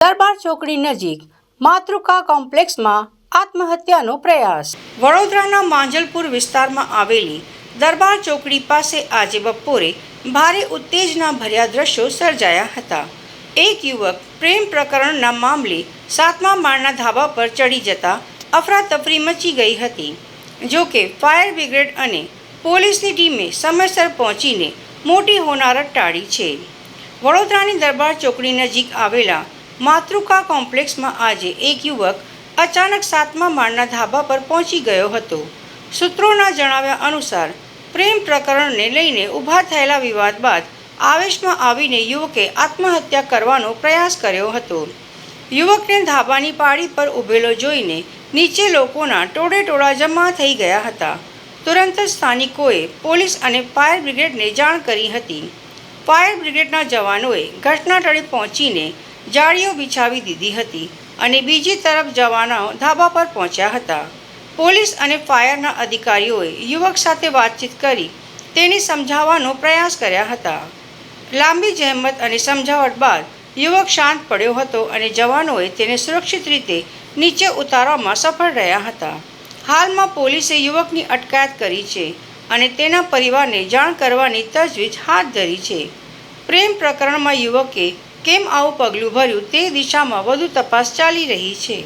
દરબાર ચોકડી નજીક માતૃકા કોમ્પ્લેક્સમાં આત્મહત્યાનો પ્રયાસ। વડોદરાના માંજલપુર વિસ્તારમાં આવેલી દરબાર ચોકડી પાસે આજે બપોરે ભારે ઉત્તેજનાભર્યા દ્રશ્યો સર્જાયા હતા। એક યુવક પ્રેમ પ્રકરણના મામલે 7મા માળના ધાબા પર ચડી જતા અફરાતફરી મચી ગઈ હતી। જો કે ફાયર બ્રિગેડ અને પોલીસની ટીમે સમયસર પહોંચીને મોટી હોનારત ટાળી છે। વડોદરાની દરબાર ચોકડી નજીક આવેલા માતૃકા કોમ્પ્લેક્સમાં આજે એક યુવક અચાનક 7મા માળના ધાબા પર પહોંચી ગયો હતો। સૂત્રોના જણાવ્યા અનુસાર પ્રેમ પ્રકરણને લઈને ઊભા થયેલા વિવાદ બાદ આવેશમાં આવીને યુવકે આત્મહત્યા કરવાનો પ્રયાસ કર્યો હતો। યુવકને ધાબાની પાળી પર ઊભેલો જોઈને નીચે લોકોના ટોળેટોળા જમા થઈ ગયા હતા। તુરંત જ સ્થાનિકોએ પોલીસ અને ફાયર બ્રિગેડને જાણ કરી હતી। ફાયર બ્રિગેડના જવાનોએ ઘટનાસ્થળે પહોંચીને જાળીઓ બિછાવી દીધી હતી અને બીજી તરફ જવાનો ધાબા પર પહોંચ્યા હતા। પોલીસ અને ફાયરના અધિકારીઓએ યુવક સાથે વાતચીત કરી તેને સમજાવવાનો પ્રયાસ કર્યા હતા। લાંબી જહેમત અને સમજાવટ બાદ યુવક શાંત પડ્યો હતો અને જવાનોએ તેને સુરક્ષિત રીતે નીચે ઉતારવામાં સફળ રહ્યા હતા। હાલમાં પોલીસે યુવકની અટકાયત કરી છે અને તેના પરિવારને જાણ કરવાની તજવીજ હાથ ધરી છે। પ્રેમ પ્રકરણમાં યુવકે કેમ આવું પગલું ભર્યું તે દિશામાં વધુ તપાસ ચાલી રહી છે।